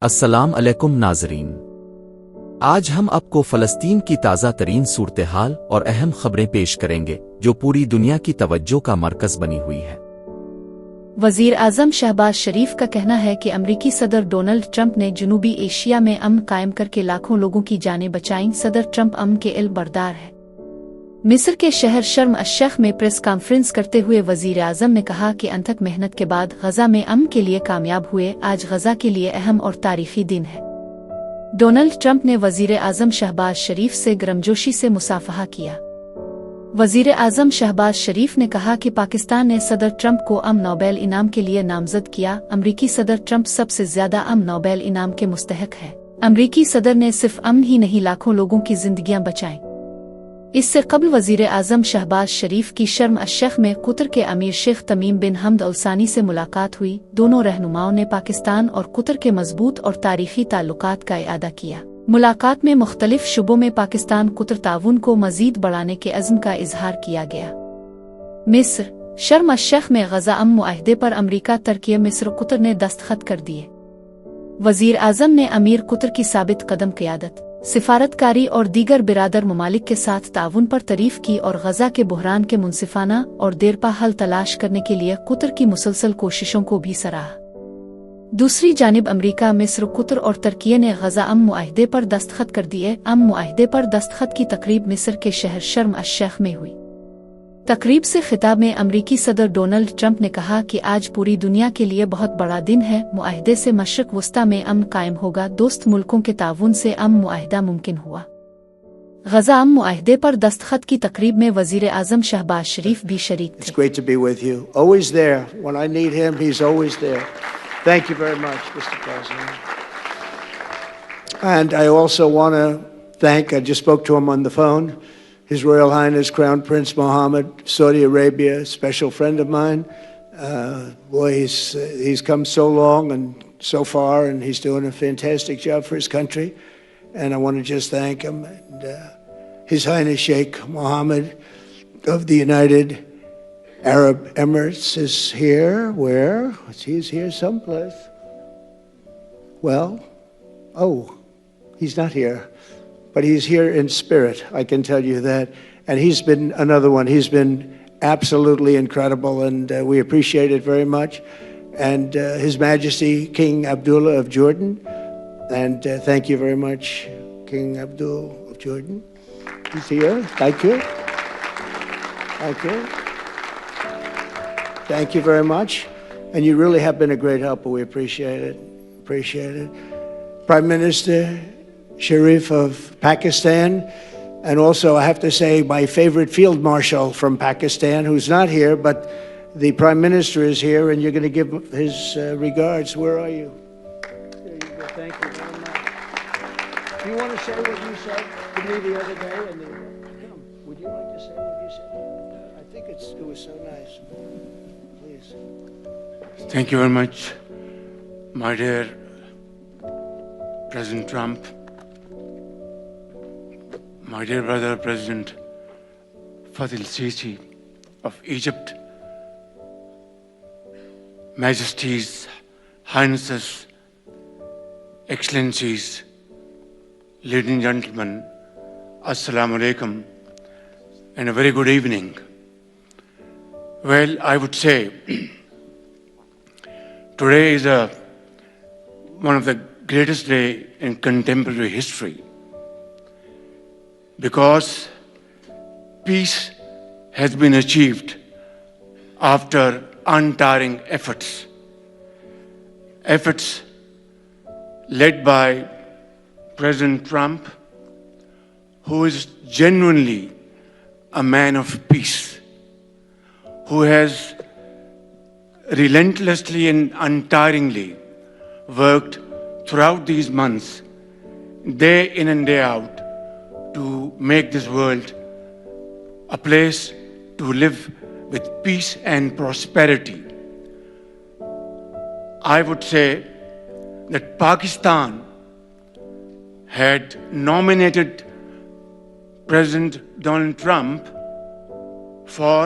السلام علیکم ناظرین، آج ہم آپ کو فلسطین کی تازہ ترین صورتحال اور اہم خبریں پیش کریں گے جو پوری دنیا کی توجہ کا مرکز بنی ہوئی ہے۔ وزیر اعظم شہباز شریف کا کہنا ہے کہ امریکی صدر ڈونلڈ ٹرمپ نے جنوبی ایشیا میں امن قائم کر کے لاکھوں لوگوں کی جانیں بچائیں۔ صدر ٹرمپ امن کے علم بردار ہے۔ مصر کے شہر شرم الشیخ میں پریس کانفرنس کرتے ہوئے وزیر اعظم نے کہا کہ انتھک محنت کے بعد غزہ میں امن کے لیے کامیاب ہوئے۔ آج غزہ کے لیے اہم اور تاریخی دن ہے۔ ڈونلڈ ٹرمپ نے وزیر اعظم شہباز شریف سے گرمجوشی سے مصافحہ کیا۔ وزیر اعظم شہباز شریف نے کہا کہ پاکستان نے صدر ٹرمپ کو امن نوبیل انعام کے لیے نامزد کیا۔ امریکی صدر ٹرمپ سب سے زیادہ امن نوبیل انعام کے مستحق ہے۔ امریکی صدر نے صرف امن ہی نہیں لاکھوں لوگوں کی زندگیاں بچائیں۔ اس سے قبل وزیر اعظم شہباز شریف کی شرم الشیخ میں قطر کے امیر شیخ تمیم بن حمد ال ثانی سے ملاقات ہوئی۔ دونوں رہنماؤں نے پاکستان اور قطر کے مضبوط اور تاریخی تعلقات کا اعادہ کیا۔ ملاقات میں مختلف شعبوں میں پاکستان قطر تعاون کو مزید بڑھانے کے عزم کا اظہار کیا گیا۔ مصر شرم الشیخ میں غزہ امن معاہدے پر امریکہ، ترکی، مصر، قطر نے دستخط کر دیے۔ وزیر اعظم نے امیر قطر کی ثابت قدم قیادت، سفارتکاری اور دیگر برادر ممالک کے ساتھ تعاون پر تعریف کی اور غزہ کے بحران کے منصفانہ اور دیرپا حل تلاش کرنے کے لیے قطر کی مسلسل کوششوں کو بھی سراہا۔ دوسری جانب امریکہ، مصر، قطر اور ترکی نے غزہ امن معاہدے پر دستخط کر دیے۔ امن معاہدے پر دستخط کی تقریب مصر کے شہر شرم الشیخ میں ہوئی۔ تقریب سے خطاب میں امریکی صدر ڈونلڈ ٹرمپ نے کہا کہ آج پوری دنیا کے لیے بہت بڑا دن ہے۔ معاہدے سے مشرق وسطیٰ میں امن قائم ہوگا۔ دوست ملکوں کے تعاون سے امن معاہدہ ممکن ہوا۔ غزہ امن معاہدے پر دستخط کی تقریب میں وزیر اعظم شہباز شریف بھی شریک تھے۔ It's great to be with you. Always there. When I need him, he's always there. Thank you very much, Mr. President. And I also want to thank, I just spoke to him on the phone, His Royal Highness Crown Prince Mohammed, Saudi Arabia, a special friend of mine. Boy, he's come so long and so far, and he's doing a fantastic job for his country. And I want to just thank him. And, His Highness Sheikh Mohammed of the United Arab Emirates is here. Where? He's here someplace. Well, he's not here. But he's here in spirit, I can tell you that. And he's been another one. He's been absolutely incredible, and we appreciate it very much. And His Majesty King Abdullah of Jordan. And thank you very much, King Abdul of Jordan. He's here. Thank you. Thank you. Thank you very much. And you really have been a great helper. We appreciate it. Appreciate it. Prime Minister Sharif of Pakistan, and also I have to say my favorite field marshal from Pakistan, who's not here, but the Prime Minister is here, and you're going to give his regards. Where are you? There you go. Thank you very much. Do you want to say what you said to me the other day? Come. Would you like to say what you said? I think it was so nice. Please. Thank you very much, my dear President Trump. My dear brother, President Fathi al-Sisi of Egypt, Majesties, Highnesses, Excellencies, ladies and gentlemen, Assalamu alaikum, and a very good evening. Well, I would say today is one of the greatest days in contemporary history, because peace has been achieved after untiring efforts led by President Trump, who is genuinely a man of peace, who has relentlessly and untiringly worked throughout these months, day in and day out, to make this world a place to live with peace and prosperity. I would say that Pakistan had nominated President Donald Trump for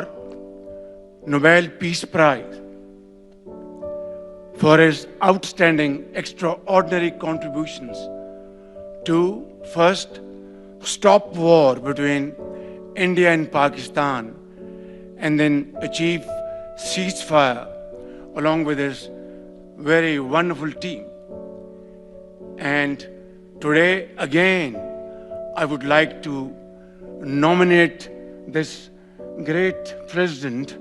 Nobel Peace Prize for his outstanding, extraordinary contributions to first stop war between India and Pakistan and then achieve ceasefire along with his very wonderful team. And today again, I would like to nominate this great president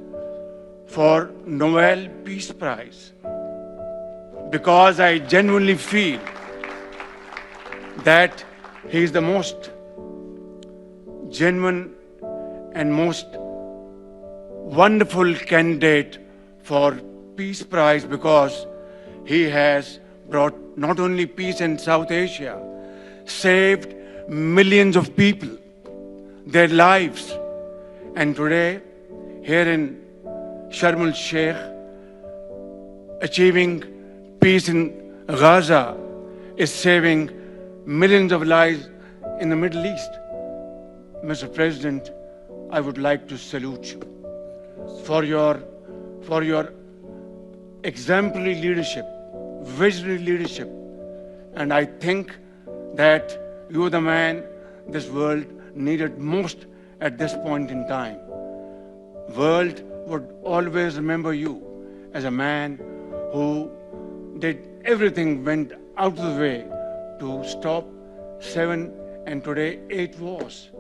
for Nobel Peace Prize, because I genuinely feel that he is the most genuine and most wonderful candidate for Peace Prize, because he has brought not only peace in South Asia, saved millions of people, their lives. And today, here in Sharm el-Sheikh, achieving peace in Gaza is saving millions of lives in the Middle East. Mr. President, I would like to salute you for your exemplary leadership, visionary leadership. And I think that you are the man this world needed most at this point in time. World would always remember you as a man who did everything, went out of the way to stop 7 and today 8 wars.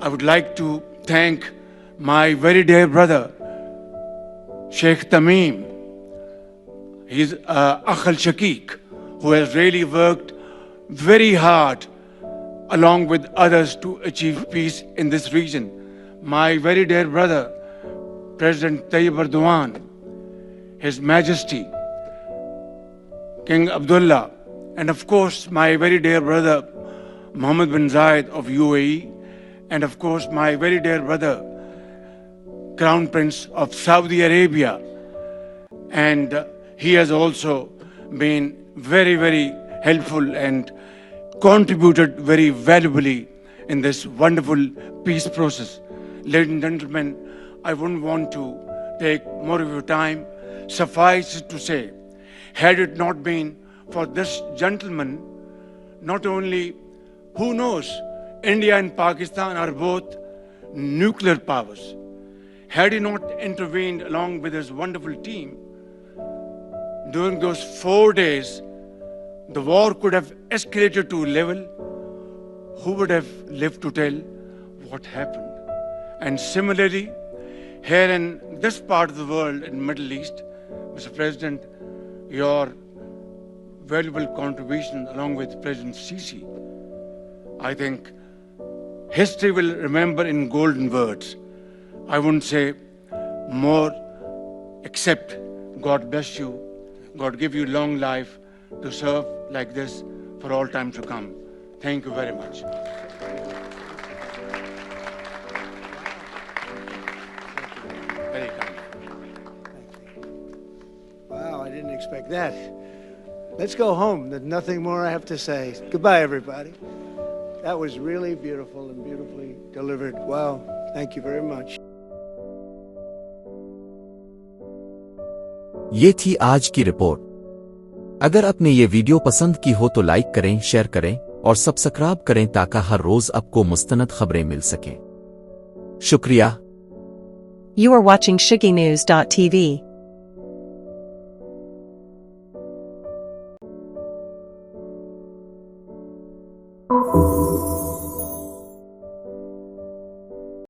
I would like to thank my very dear brother, Sheikh Tamim. He's Akh al-Shaqiq, who has really worked very hard along with others to achieve peace in this region. My very dear brother, President Tayyip Erdogan, His Majesty, King Abdullah, and of course my very dear brother, Mohammed bin Zayed of UAE, and of course my very dear brother, Crown Prince of Saudi Arabia. And he has also been very, very helpful and contributed very valuably in this wonderful peace process. Ladies and gentlemen, I wouldn't want to take more of your time. Suffice it to say, had it not been for this gentleman, not only, who knows, India and Pakistan are both nuclear powers. Had he not intervened along with his wonderful team, during those 4 days, the war could have escalated to a level. Who would have lived to tell what happened? And similarly, here in this part of the world, in Middle East, Mr. President, your valuable contribution along with President Sisi, I think history will remember in golden words. I wouldn't say more except God bless you, God give you long life to serve like this for all time to come. Thank you very much. Very kind. Wow, I didn't expect that. Let's go home. There's nothing more I have to say. Goodbye, everybody. That was really beautiful and beautifully delivered. Wow, thank you very much. ये थी आज की report. अगर आपने ये video पसंद की हो तो लाइक करें, शेयर करें और सब्सक्राइब करें ताकि हर रोज आपको मुस्तनद खबरें मिल सकें। शुक्रिया। You are watching ShikiNews.tv.